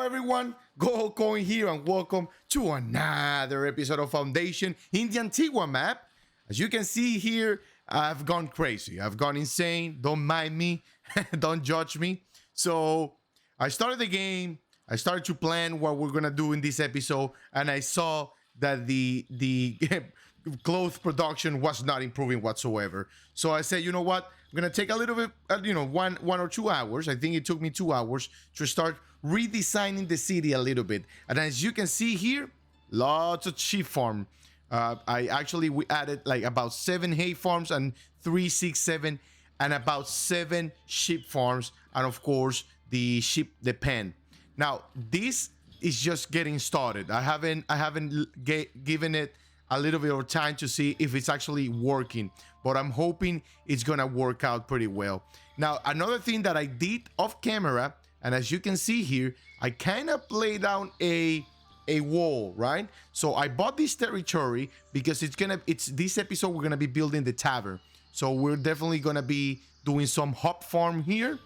everyone, Gold Coin here and welcome to another episode of Foundation in the Antigua map. As you can see here, I've gone crazy. I've gone insane. Don't mind me. Don't judge me. So I started the game. I started to plan what we're gonna do in this episode, and I saw that the clothes production was not improving whatsoever. So I said, you know what? I'm gonna take a little bit, one or 2 hours. I think it took me 2 hours to start redesigning the city a little bit. And as you can see here, lots of sheep farm. We added like about 7 hay farms and 3, 6, 7, and about 7 sheep farms, and of course the pen. Now this is just getting started. I haven't given it a little bit of time to see if it's actually working, but I'm hoping it's gonna work out pretty well. Now another thing that I did off camera, and as you can see here, I kind of laid down a wall, right? So I bought this territory because it's this episode we're gonna be building the tavern, so we're definitely gonna be doing some hop farm here.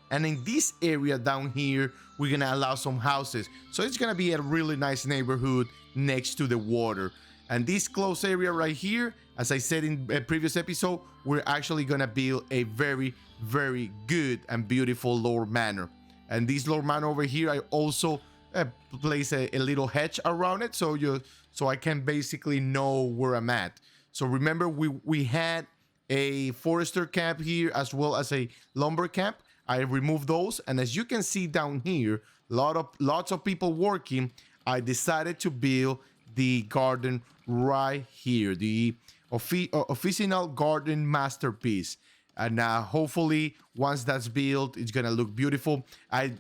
And in this area down here, we're gonna allow some houses. So it's gonna be a really nice neighborhood next to the water. And this close area right here, as I said in a previous episode, we're actually gonna build a very, very good and beautiful Lord Manor. And this Lord Manor over here, I also place a little hedge around it, so I can basically know where I'm at. So remember, we had a forester camp here as well as a lumber camp. I removed those, and as you can see down here, lots of people working. I decided to build the garden right here, the officinal garden masterpiece. And hopefully once that's built, it's gonna look beautiful. I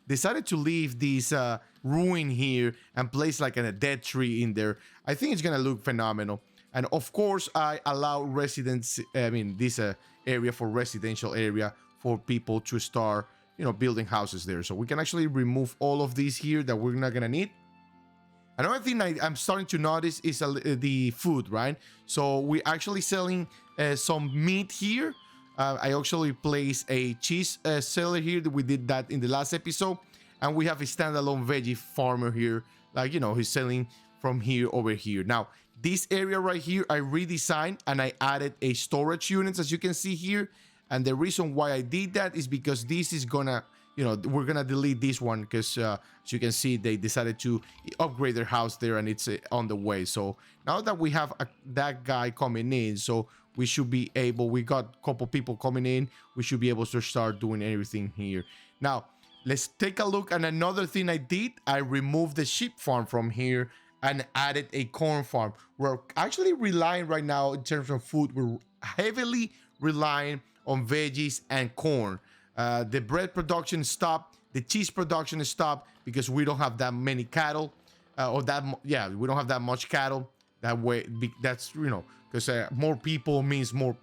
decided to leave this ruin here and place like a dead tree in there. I think it's gonna look phenomenal. And of course, I allow residents, this area for residential area for people to start, building houses there. So we can actually remove all of these here that we're not gonna need. Another thing I'm starting to notice is the food, right? So we're actually selling some meat here. I actually placed a cheese seller here. We did that in the last episode. And we have a standalone veggie farmer here. Like, he's selling from here over here. Now, this area right here, I redesigned and I added a storage units, as you can see here. And the reason why I did that is because this is gonna, we're gonna delete this one because as you can see, they decided to upgrade their house there and it's on the way. So now that we have that guy coming in, so we should be able, we got a couple people coming in, we should be able to start doing everything here. Now, let's take a look at another thing I did. I removed the sheep farm from here and added a corn farm. We're actually relying right now in terms of food, we're heavily relying on veggies and corn. The bread production stopped, the cheese production stopped because we don't have that many cattle, we don't have that much cattle. That way, that's because more people means more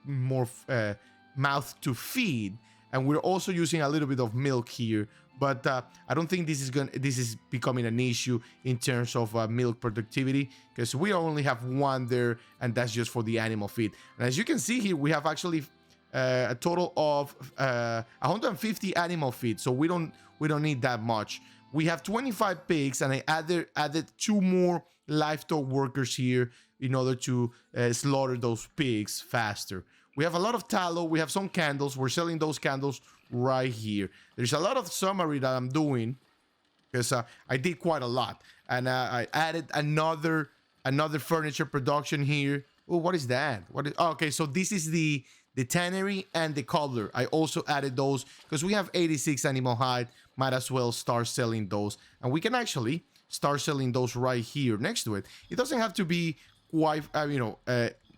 mouth to feed, and we're also using a little bit of milk here. But I don't think this is becoming an issue in terms of milk productivity, because we only have one there, and that's just for the animal feed. And as you can see here, we have actually a total of 150 animal feed, so we don't need that much. We have 25 pigs, and I added 2 more livestock workers here in order to slaughter those pigs faster. We have a lot of tallow. We have some candles. We're selling those candles right here. There's a lot of summary that I'm doing because I did quite a lot, and I added another furniture production here. Oh, what is that? Okay, so this is the tannery and the cobbler. I also added those because we have 86 animal hide. Might as well start selling those, and we can actually start selling those right here next to it. It doesn't have to be quite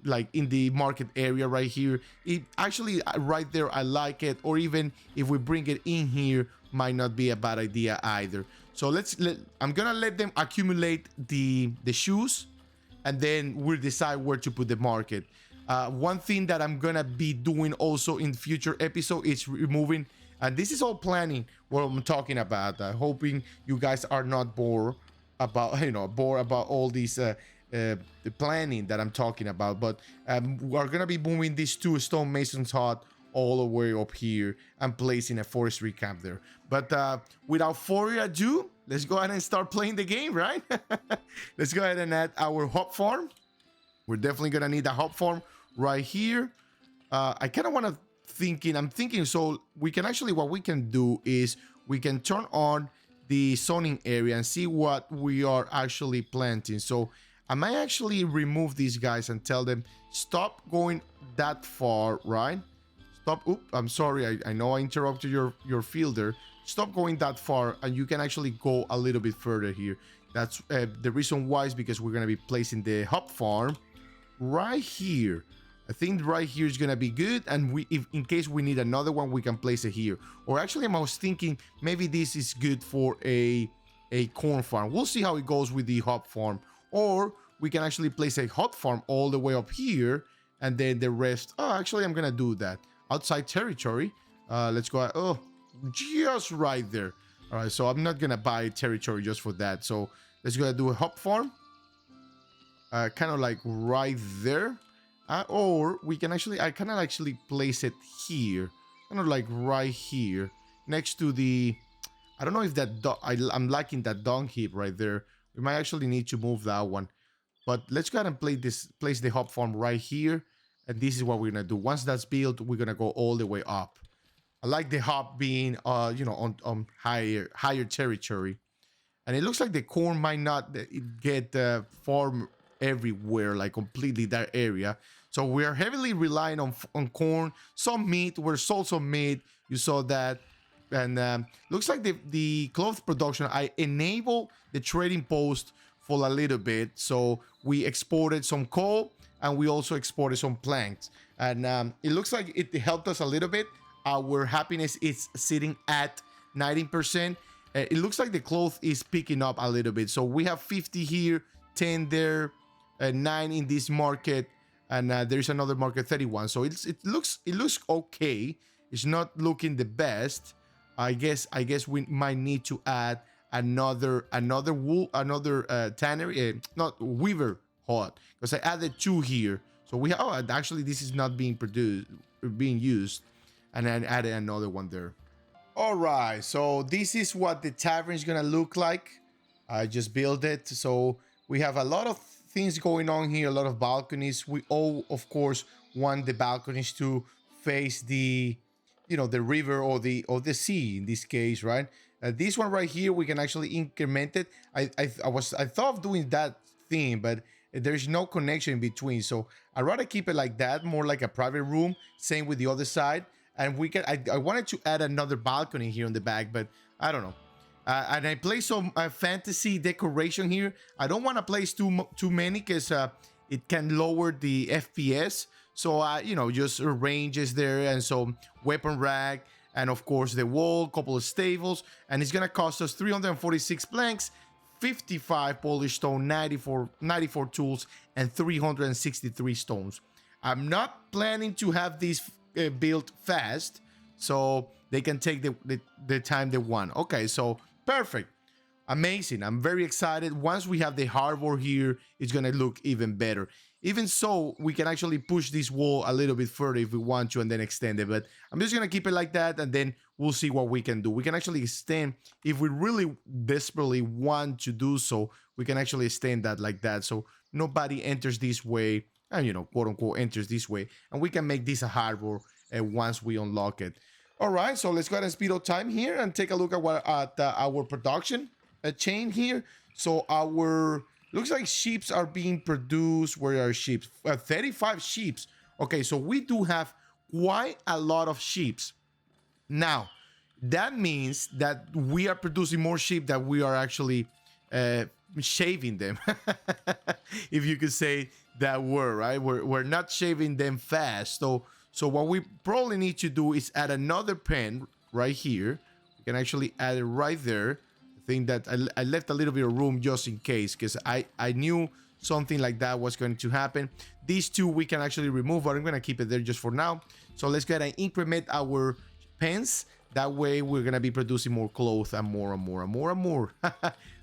like in the market area right here. It actually right there, I like it. Or even if we bring it in here, might not be a bad idea either. So I'm gonna let them accumulate the shoes, and then we'll decide where to put the market. One thing that I'm gonna be doing also in future episode is removing, and this is all planning what I'm talking about. Hoping you guys are not bored about all these the planning that I'm talking about. But we're gonna be moving these 2 stonemasons hut all the way up here and placing a forestry camp there. But without further ado, let's go ahead and start playing the game, right? Let's go ahead and add our hop farm. We're definitely gonna need a hop farm right here. I kind of want to I'm thinking, so we can actually, what we can do is we can turn on the zoning area and see what we are actually planting. So I might actually remove these guys and tell them, stop going that far, right? Stop. Oop, I'm sorry. I know I interrupted your fielder. Stop going that far, and you can actually go a little bit further here. That's the reason why is because we're going to be placing the hop farm right here. I think right here is going to be good, and if in case we need another one, we can place it here. Or actually, I was thinking maybe this is good for a corn farm. We'll see how it goes with the hop farm. Or we can actually place a hop farm all the way up here, and then the rest. Oh, actually, I'm going to do that. Outside territory. Let's go. Oh, just right there. All right, so I'm not going to buy territory just for that. So let's go ahead and do a hop farm. Kind of like right there. Or we can actually, I kind of actually place it here, kind of like right here, next to the, I don't know if that, I'm liking that dung heap right there. We might actually need to move that one. But let's go ahead and place the hop farm right here. And this is what we're going to do. Once that's built, we're going to go all the way up. I like the hop being, you know, on higher territory. And it looks like the corn might not get farmed everywhere, like completely that area. So we are heavily relying on corn, some meat. We're sold some meat. You saw that. And looks like the cloth production, I enabled the trading post for a little bit. So we exported some coal and we also exported some planks. And it looks like it helped us a little bit. Our happiness is sitting at 19%. It looks like the cloth is picking up a little bit. So we have 50 here, 10 there, 9 in this market. And there's another market 31, so it looks okay. It's not looking the best. I guess we might need to add another tannery, not weaver hut, because I added 2 here. So we have, oh, actually this is not being used, and then added another one there. All right, so this is what the tavern is gonna look like. I just built it, so we have a lot of things going on here, a lot of balconies. We all, of course, want the balconies to face the, you know, the river or the sea in this case, right? This one right here, we can actually increment it. I thought of doing that thing, but there's no connection in between. So I'd rather keep it like that, more like a private room. Same with the other side. And we can. I wanted to add another balcony here on the back, but I don't know. And I place some fantasy decoration here. I don't want to place too many because it can lower the FPS. So, you know, just ranges there and some weapon rack. And of course, the wall, couple of stables. And it's going to cost us 346 planks, 55 polished stone, 94 tools, and 363 stones. I'm not planning to have these built fast, so they can take the time they want. Okay, so perfect. Amazing. I'm very excited. Once we have the harbor here, it's going to look even better. Even so, we can actually push this wall a little bit further if we want to and then extend it. But I'm just going to keep it like that, and then we'll see what we can do. We can actually extend, if we really desperately want to do so, we can actually extend that like that. So nobody enters this way, and, you know, quote unquote, enters this way. And we can make this a harbor once we unlock it. All right, so let's go ahead and speed up time here and take a look at our production chain here. So our, looks like sheeps are being produced. Where are sheep? 35 sheeps. Okay, so we do have quite a lot of sheeps. Now, that means that we are producing more sheep than we are actually shaving them. If you could say that word, right? We're not shaving them fast. So what we probably need to do is add another pen right here. We can actually add it right there. I think that I left a little bit of room just in case, because I knew something like that was going to happen. These two we can actually remove, but I'm going to keep it there just for now. So let's go ahead and increment our pens. That way we're going to be producing more clothes and more and more and more and more.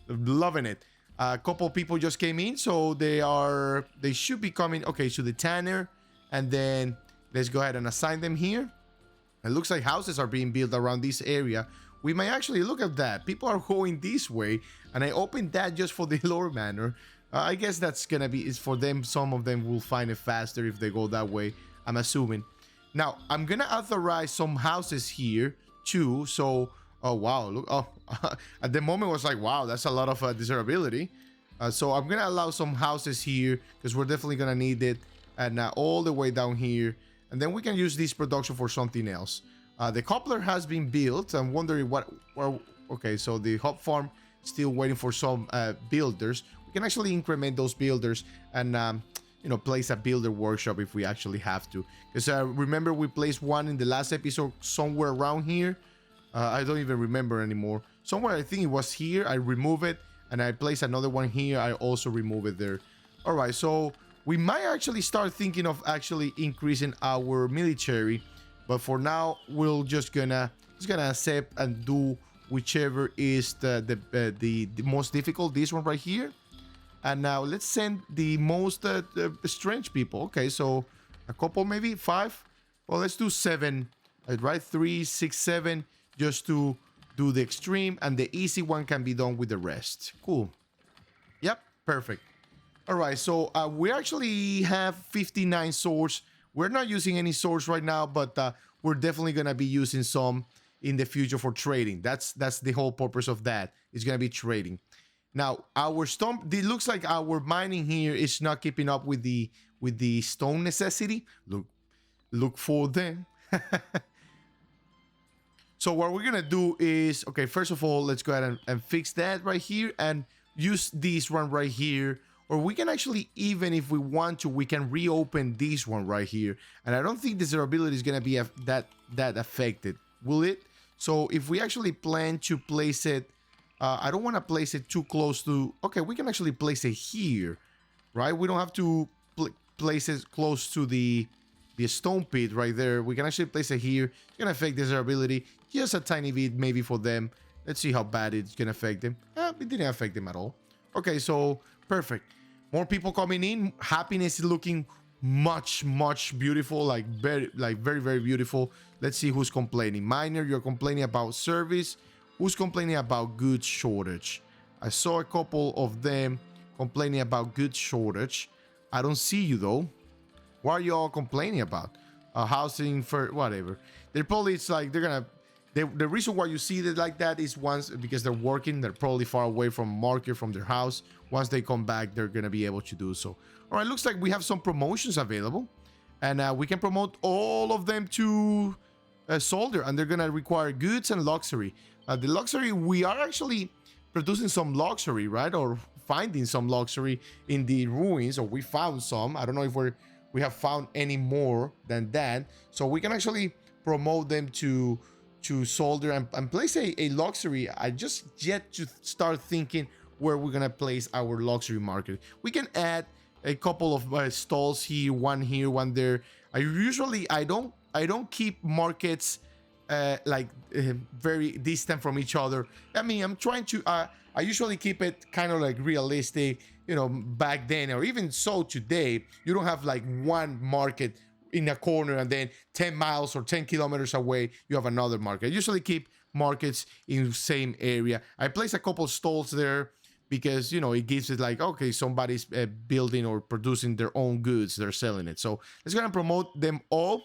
Loving it. A couple people just came in, so they should be coming. Okay, so the tanner, and then let's go ahead and assign them here. It looks like houses are being built around this area. We might actually look at that. People are going this way, and I opened that just for the lore manor. I guess that's gonna be is for them. Some of them will find it faster if they go that way, I'm assuming. Now, I'm gonna authorize some houses here too. So, oh wow, look, oh, at the moment it was like, wow, that's a lot of desirability. So I'm gonna allow some houses here because we're definitely gonna need it, and all the way down here, and then we can use this production for something else. The cobbler has been built. I'm wondering what. Well, okay, so the hop farm still waiting for some builders. We can actually increment those builders and you know, place a builder workshop if we actually have to. Because remember we placed one in the last episode somewhere around here. I don't even remember anymore. Somewhere I think it was here. I remove it and I place another one here. I also remove it there. All right, so we might actually start thinking of actually increasing our military. But for now, we'll just gonna accept and do whichever is the most difficult. This one right here. And now let's send the most strange people. Okay, so a couple, maybe 5. Well, let's do 7. Right, 3, 6, 7, just to do the extreme, and the easy one can be done with the rest. Cool. Yep, perfect. All right, so we actually have 59 swords. We're not using any swords right now, but we're definitely gonna be using some in the future for trading. That's the whole purpose of that. It's gonna be trading. Now our stone. It looks like our mining here is not keeping up with the stone necessity. Look for them. So what we're gonna do is, okay, first of all, let's go ahead and fix that right here and use this one right here. Or we can actually, even if we want to, we can reopen this one right here. And I don't think desirability is going to be that affected, will it? So if we actually plan to place it, I don't want to place it too close to, okay, we can actually place it here, right? We don't have to place it close to the stone pit right there. We can actually place it here. It's going to affect desirability just a tiny bit, maybe for them. Let's see how bad it's going to affect them. It didn't affect them at all. Okay, so perfect. More people coming in. Happiness is looking much beautiful, like very very beautiful. Let's see who's complaining. Miner, you're complaining about service. Who's complaining about goods shortage? I saw a couple of them complaining about goods shortage. I don't see you though. What are you all complaining about? Housing for whatever. They're probably, it's like they're gonna. The reason why you see it like that is once because they're working, they're probably far away from market, from their house. Once they come back, they're gonna be able to do so. All right, looks like we have some promotions available, and we can promote all of them to soldier, and they're gonna require goods and luxury. The luxury, we are actually producing some luxury, right, or finding some luxury in the ruins, or we found some. I don't know if we have found any more than that, so we can actually promote them to soldier and place a luxury. I just yet to start thinking where we're gonna place our luxury market. We can add a couple of stalls here, one there. I don't keep markets very distant from each other. I mean, I'm trying to I usually keep it kind of like realistic, you know. Back then, or even so today, you don't have like one market in a corner and then 10 miles or 10 kilometers away you have another market. I usually keep markets in the same area. I place a couple stalls there because, you know, it gives it like, okay, somebody's building or producing their own goods, they're selling it. So let's go and promote them all.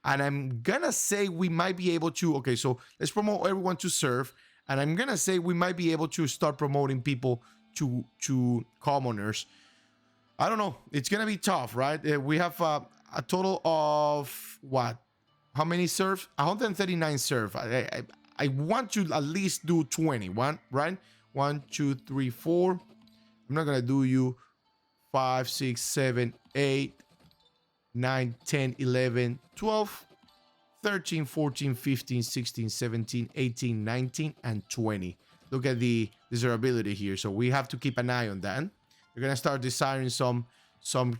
And I'm gonna say we might be able to, okay, so let's promote everyone to serve, and I'm gonna say we might be able to start promoting people to commoners. I don't know, it's gonna be tough, right? We have a total of what? How many serfs? 139 serfs. I want to at least do 21, right? 1, 2, 3, 4. I'm not gonna do you 5, 6, 7, 8, 9, 10, 11, 12, 13, 14, 15, 16, 17, 18, 19, and 20. Look at the desirability here. So we have to keep an eye on that. We're gonna start desiring some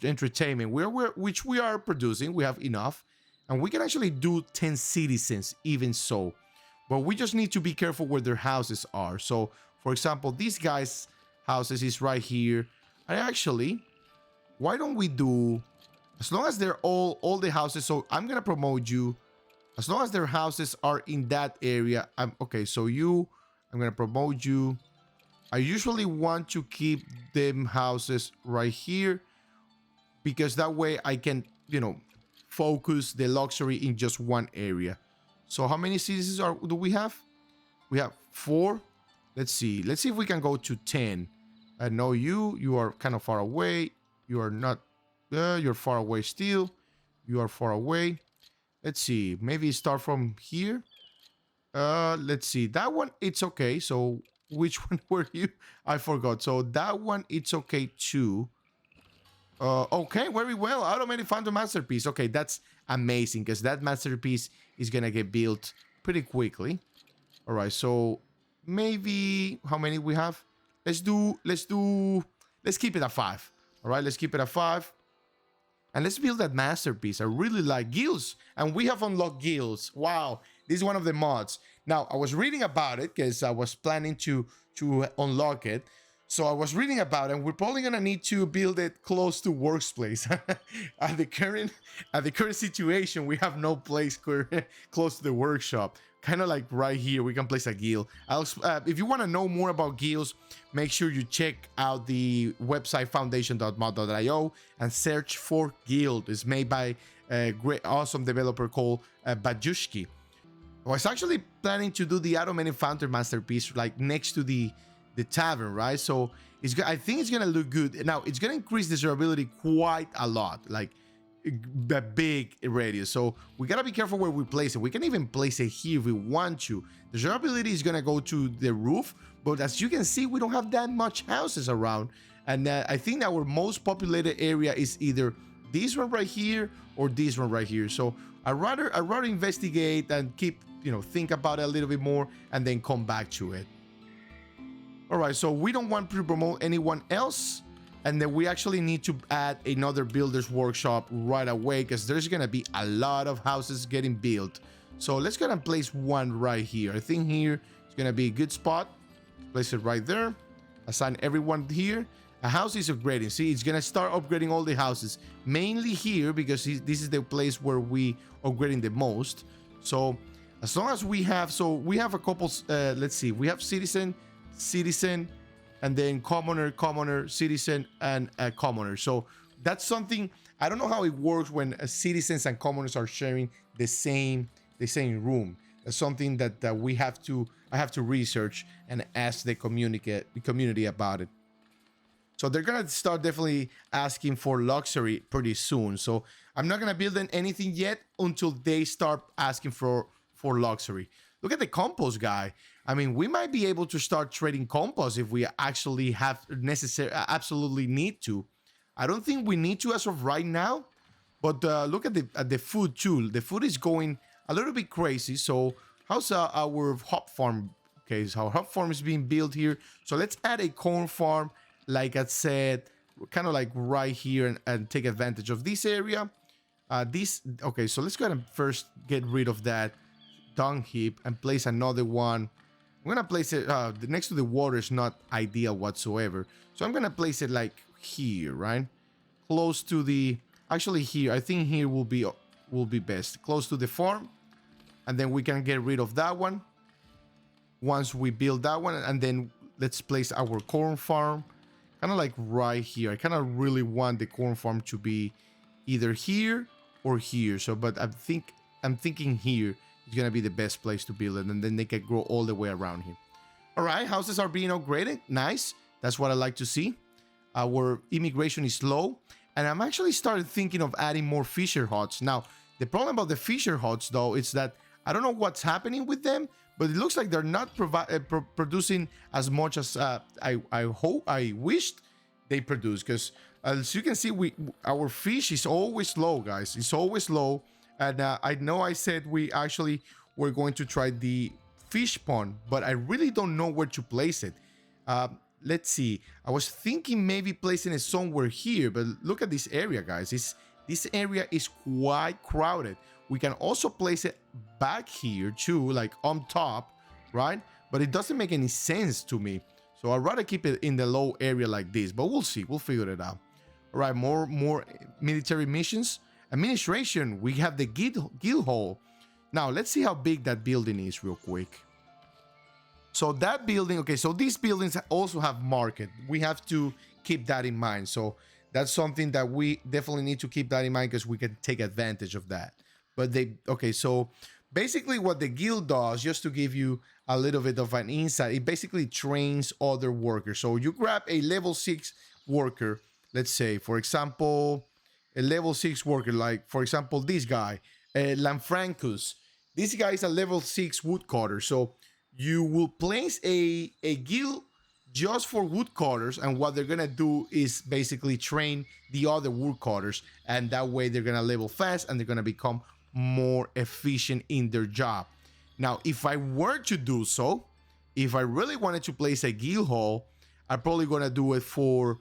entertainment which we are producing. We have enough, and we can actually do 10 citizens even so, but we just need to be careful where their houses are. So for example, these guys' houses is right here. And actually, why don't we do, as long as they're all the houses, so I'm gonna promote you As long as their houses are in that area. Okay, so I'm gonna promote you. I usually want to keep them houses right here because that way I can, focus the luxury in just one area. So how many citizens do we have? We have 4. Let's see if we can go to 10. No, you are kind of far away. You are not, you're far away still. You are far away. Let's see, maybe start from here. Let's see, that one, it's okay. So which one were you? I forgot. So that one, it's okay too. Okay, very well. Automated found masterpiece. Okay, that's amazing because that masterpiece is gonna get built pretty quickly. All right, so maybe how many we have? Let's keep it at 5. All right, let's keep it at 5. And let's build that masterpiece. I really like guilds. And we have unlocked guilds. Wow, this is one of the mods. Now, I was reading about it because I was planning to unlock it. So I was reading about it, and we're probably gonna need to build it close to workplace. At the current situation, we have no place close to the workshop. Kind of like right here, we can place a guild. If you want to know more about guilds, make sure you check out the website foundation.mod.io and search for guild. It's made by a great, awesome developer called Bajushki. I was actually planning to do the automated fountain masterpiece like next to the tavern, right? So I think it's gonna look good. Now it's gonna increase the durability quite a lot, like a big radius. So we gotta be careful where we place it. We can even place it here if we want to. The durability is gonna go to the roof, but as you can see, we don't have that much houses around. And I think our most populated area is either this one right here or this one right here. So I'd rather investigate and keep, think about it a little bit more and then come back to it. All right, so we don't want to promote anyone else. And then we actually need to add another builder's workshop right away because there's going to be a lot of houses getting built. So let's go and place one right here. I think here is going to be a good spot. Place it right there. Assign everyone here. A house is upgrading. See, it's going to start upgrading all the houses. Mainly here because this is the place where we upgrading the most. So as long as we have a couple, let's see, we have citizen, and then commoner, citizen, and a commoner. So that's something, I don't know how it works when citizens and commoners are sharing the same room. That's something that I have to research and ask the community about it. So they're gonna start definitely asking for luxury pretty soon. So I'm not gonna build anything yet until they start asking for luxury. Look at the compost guy. I mean, we might be able to start trading compost if we actually absolutely need to. I don't think we need to as of right now, but look at the food too. The food is going a little bit crazy. So how's our hop farm? Okay, so our hop farm is being built here. So let's add a corn farm, like I said, kind of like right here and take advantage of this area. Okay, so let's go ahead and first get rid of that dung heap and place another one. I'm gonna place it next to the water is not ideal whatsoever, so I'm gonna place it like here, right, close to the, actually here, I think here will be best, close to the farm, and then we can get rid of that one once we build that one. And then let's place our corn farm kind of like right here. I kind of really want the corn farm to be either here or here, so but I'm thinking here is gonna be the best place to build it, and then they can grow all the way around here. All right, houses are being upgraded. Nice. That's what I like to see. Our immigration is low, and I'm actually started thinking of adding more fisher huts. Now, the problem about the fisher huts though is that I don't know what's happening with them, but it looks like they're not producing as much as I wished they produce. Because as you can see, our fish is always low, guys. It's always low. And I know I said we actually were going to try the fish pond, but I really don't know where to place it. Let's see. I was thinking maybe placing it somewhere here, but look at this area, guys. This area is quite crowded. We can also place it back here too, like on top, right? But it doesn't make any sense to me. So I'd rather keep it in the low area like this, but we'll see. We'll figure it out. All right, more military missions. Administration, we have the guild hall. Now, let's see how big that building is real quick. So that building, okay, so these buildings also have market. We have to keep that in mind. So that's something that we definitely need to keep that in mind because we can take advantage of that. But okay, so basically what the guild does, just to give you a little bit of an insight, it basically trains other workers. So you grab a level 6 worker, let's say, for example, a level 6 worker, like, for example, this guy, Lanfrancus. This guy is a level 6 woodcutter. So you will place a guild just for woodcutters, and what they're gonna do is basically train the other woodcutters, and that way they're gonna level fast and they're gonna become more efficient in their job. Now, if I were to do so, if I really wanted to place a guild hall, I'm probably gonna do it for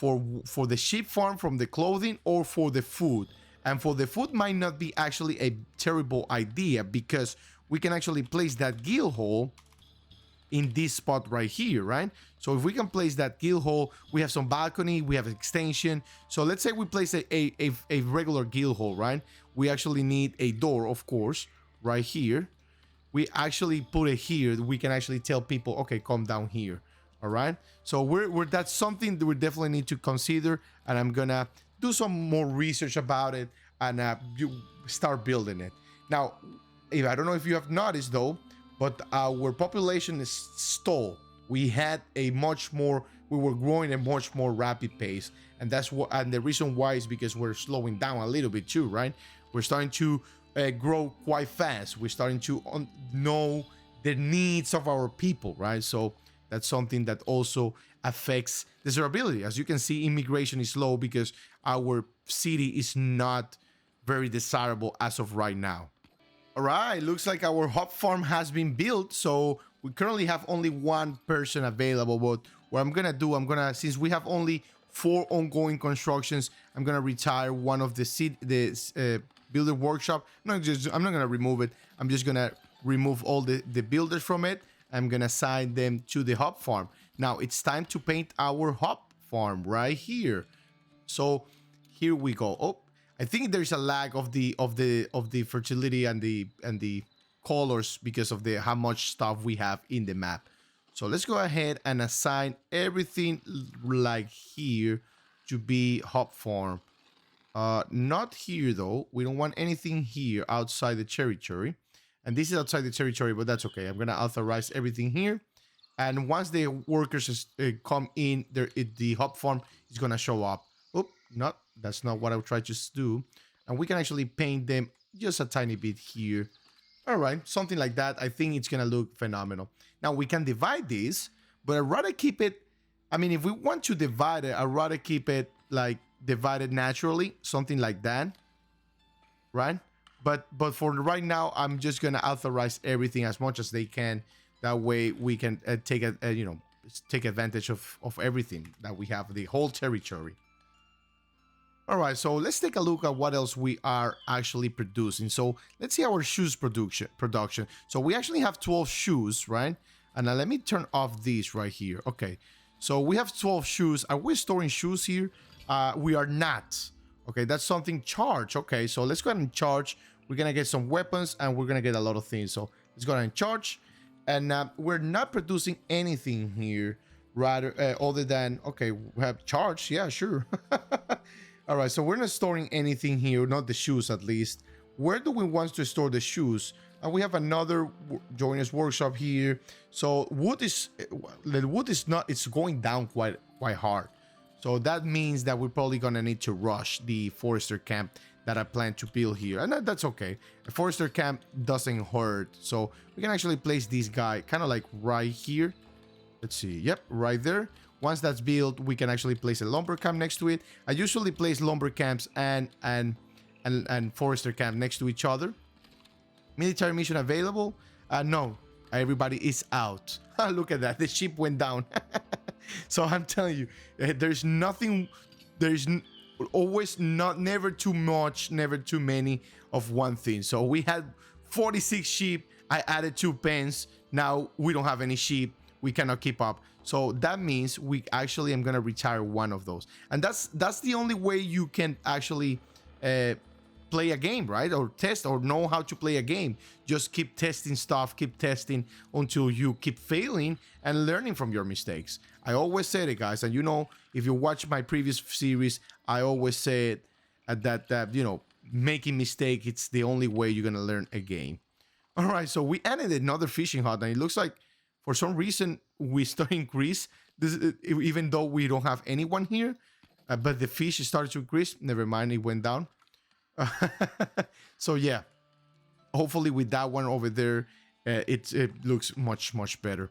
the sheep farm, from the clothing, or for the food. And for the food might not be actually a terrible idea, because we can actually place that guild hall in this spot right here, right? So if we can place that guild hall, we have some balcony, we have extension. So let's say we place a regular guild hall, right? We actually need a door, of course, right here. We actually put it here. We can actually tell people, okay, come down here. All right. So that's something that we definitely need to consider, and I'm gonna do some more research about it and you start building it. Now, I don't know if you have noticed though, but our population is stalled. We were growing at a much more rapid pace, and that's what. And the reason why is because we're slowing down a little bit too, right? We're starting to grow quite fast. We're starting to know the needs of our people, right? So that's something that also affects desirability. As you can see, immigration is low because our city is not very desirable as of right now. All right, looks like our hop farm has been built. So we currently have only one person available. But what I'm gonna do, since we have only 4 ongoing constructions, I'm gonna retire one of the builder workshop. I'm not gonna remove it. I'm just gonna remove all the builders from it. I'm gonna assign them to the hop farm. Now it's time to paint our hop farm right here. So here we go. Oh, I think there's a lag of the fertility and the colors because of how much stuff we have in the map. So let's go ahead and assign everything like here to be hop farm. Not here though. We don't want anything here outside the territory. And this is outside the territory, but that's okay. I'm gonna authorize everything here. And once the workers come in, the hop farm is gonna show up. Oh, that's not what I would try to do. And we can actually paint them just a tiny bit here. All right, something like that. I think it's gonna look phenomenal. Now we can divide this, but I'd rather keep it. I mean, if we want to divide it, I'd rather keep it like divided naturally, something like that, right? But for right now, I'm just gonna authorize everything as much as they can. That way we can take advantage of everything that we have, the whole territory. All right, so let's take a look at what else we are actually producing. So let's see our shoes production. So we actually have 12 shoes, right? And now let me turn off these right here. Okay, so we have 12 shoes. Are we storing shoes here? We are not. Okay, that's something charge. Okay, so let's go ahead and charge. We're gonna get some weapons and we're gonna get a lot of things. So let's go ahead and charge. And we're not producing anything here, rather other than, okay, we have charge. Yeah, sure. All right, so we're not storing anything here, not the shoes at least. Where do we want to store the shoes? And we have another joiner's workshop here. So the wood is not, it's going down quite hard. So that means that we're probably gonna need to rush the forester camp that I plan to build here. And that's okay. A forester camp doesn't hurt. So we can actually place this guy kind of like right here. Let's see. Yep, right there. Once that's built, we can actually place a lumber camp next to it. I usually place lumber camps and forester camp next to each other. Military mission available? No, everybody is out. Look at that, the ship went down. So I'm telling you, there's always never too much, never too many of one thing. So we had 46 sheep. I added 2 pens. Now we don't have any sheep. We cannot keep up. So that means we actually am gonna retire one of those, and that's the only way you can actually play a game, right? Or test or know how to play a game. Just keep testing stuff, keep testing until you keep failing and learning from your mistakes. I always say it, guys. And you know, if you watch my previous series, I always say it that you know, making mistake, it's the only way you're gonna learn a game. All right, so we added another fishing hut, and it looks like for some reason we start increase this, even though we don't have anyone here. But the fish started to increase. Never mind, it went down. So yeah, hopefully with that one over there, it looks much better.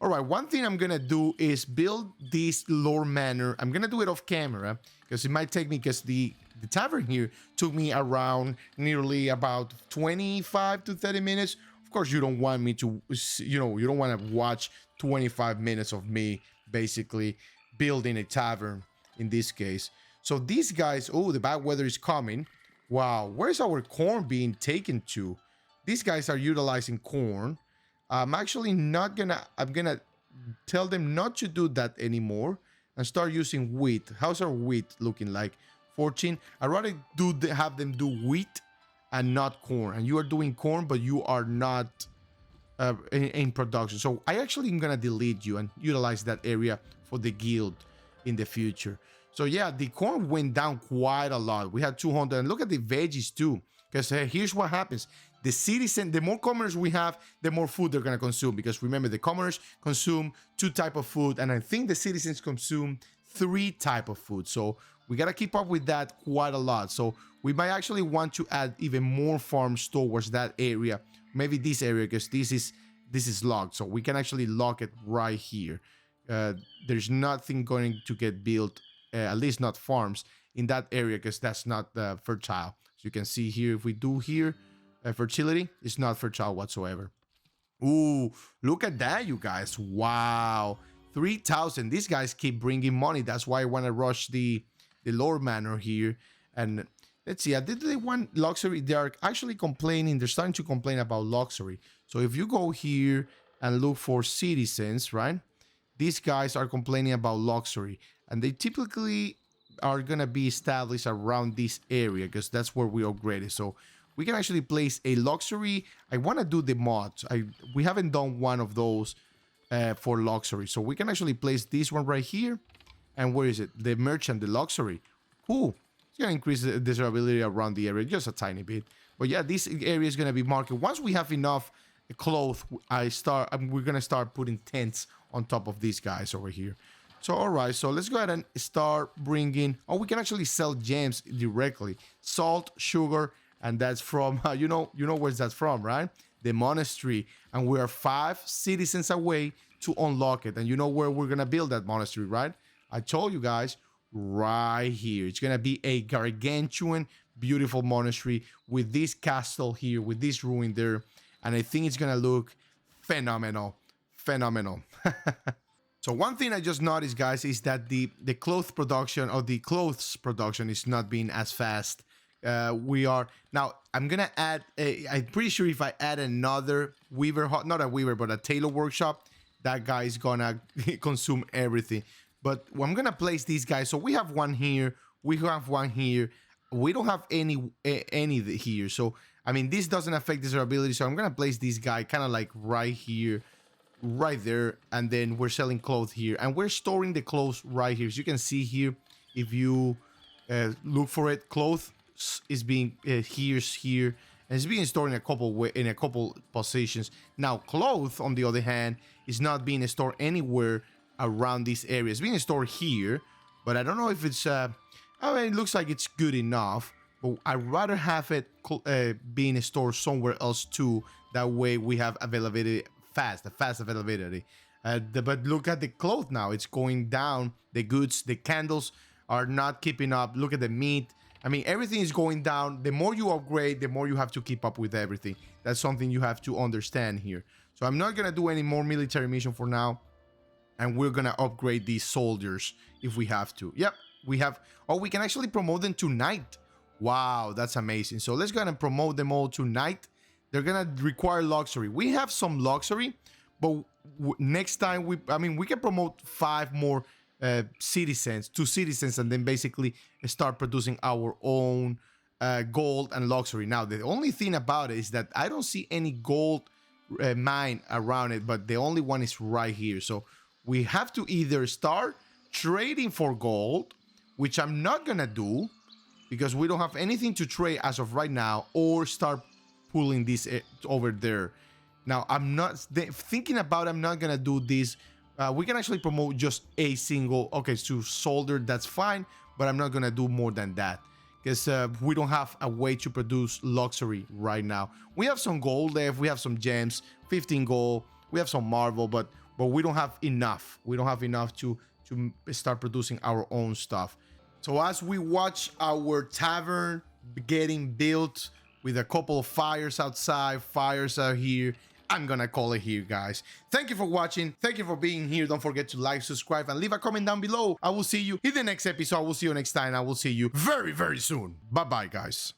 All right, one thing I'm gonna do is build this lore manor. I'm gonna do it off camera because it might take me, because the tavern here took me around nearly about 25 to 30 minutes. Of course, you don't want me to, you know, you don't want to watch 25 minutes of me basically building a tavern in this case. So these guys, oh, the bad weather is coming. Wow, where's our corn being taken to? These guys are utilizing corn. I'm actually not gonna, I'm gonna tell them not to do that anymore and start using wheat. How's our wheat looking like? 14. I'd rather have them do wheat and not corn. And you are doing corn, but you are not in production. So I actually am gonna delete you and utilize that area for the guild in the future. So yeah, the corn went down quite a lot. We had 200, and look at the veggies too. Because here's what happens. The citizen, the more commoners we have, the more food they're gonna consume. Because remember, the commoners consume 2 types of food, and I think the citizens consume 3 types of food. So we gotta keep up with that quite a lot. So we might actually want to add even more farms towards that area. Maybe this area, because this is locked. So we can actually lock it right here. There's nothing going to get built, at least not farms, in that area, because that's not fertile. So you can see here, if we do here, fertility, it's not fertile whatsoever. Ooh, look at that, you guys. Wow. 3,000. These guys keep bringing money. That's why I want to rush the lore manor here. And let's see, did they want luxury? They are actually complaining. They're starting to complain about luxury. So if you go here and look for citizens, right? These guys are complaining about luxury. And they typically are going to be established around this area, because that's where we upgraded. So we can actually place a luxury. I want to do the mods. We haven't done one of those for luxury. So we can actually place this one right here. And where is it? The merchant, the luxury. Ooh, it's going to increase the desirability around the area just a tiny bit. But yeah, this area is going to be marketed. Once we have enough clothes, we're going to start putting tents on top of these guys over here. So, all right, so let's go ahead and start bringing... Oh, we can actually sell gems directly. Salt, sugar, and that's from... you know where's that from, right? The monastery. And we are 5 citizens away to unlock it. And you know where we're going to build that monastery, right? I told you guys, right here. It's going to be a gargantuan, beautiful monastery with this castle here, with this ruin there. And I think it's going to look phenomenal. Phenomenal. So one thing I just noticed, guys, is that the clothes production is not being as fast. We are now. I'm gonna add. I'm pretty sure if I add another weaver, not a weaver, but a tailor workshop, that guy is gonna consume everything. But I'm gonna place these guys. So we have one here. We have one here. We don't have any here. So I mean, this doesn't affect desirability. So I'm gonna place this guy kind of like right here, right there, and then we're selling clothes here, and we're storing the clothes right here. As you can see here, if you look for it, clothes is being here, and it's being stored in a couple positions. Now, clothes, on the other hand, is not being stored anywhere around this area. It's being stored here, but I don't know if it's. I mean, it looks like it's good enough, but I'd rather have it being stored somewhere else too. That way, we have availability. Fast availability. But look at the cloth now. It's going down. The goods, the candles are not keeping up. Look at the meat. I mean, everything is going down. The more you upgrade, the more you have to keep up with everything. That's something you have to understand here. So I'm not going to do any more military mission for now. And we're going to upgrade these soldiers if we have to. Yep, we have... Oh, we can actually promote them to knight. Wow, that's amazing. So let's go ahead and promote them all to knight. They're gonna require luxury. We have some luxury, but next time we can promote 5 more citizens, 2 citizens, and then basically start producing our own gold and luxury. Now, the only thing about it is that I don't see any gold mine around it, but the only one is right here. So we have to either start trading for gold, which I'm not gonna do because we don't have anything to trade as of right now, or start pulling this over there. Now, I'm not thinking about, I'm not gonna do this. We can actually promote just a single, okay, to solder, that's fine, but I'm not gonna do more than that because we don't have a way to produce luxury right now. We have some gold left, we have some gems, 15 gold, we have some marble, but we don't have enough. We don't have enough to start producing our own stuff. So as we watch our tavern getting built with a couple of fires outside, fires out here, I'm gonna call it here, guys. Thank you for watching. Thank you for being here. Don't forget to like, subscribe, and leave a comment down below. I will see you in the next episode. I will see you next time. I will see you very, very soon. Bye-bye, guys.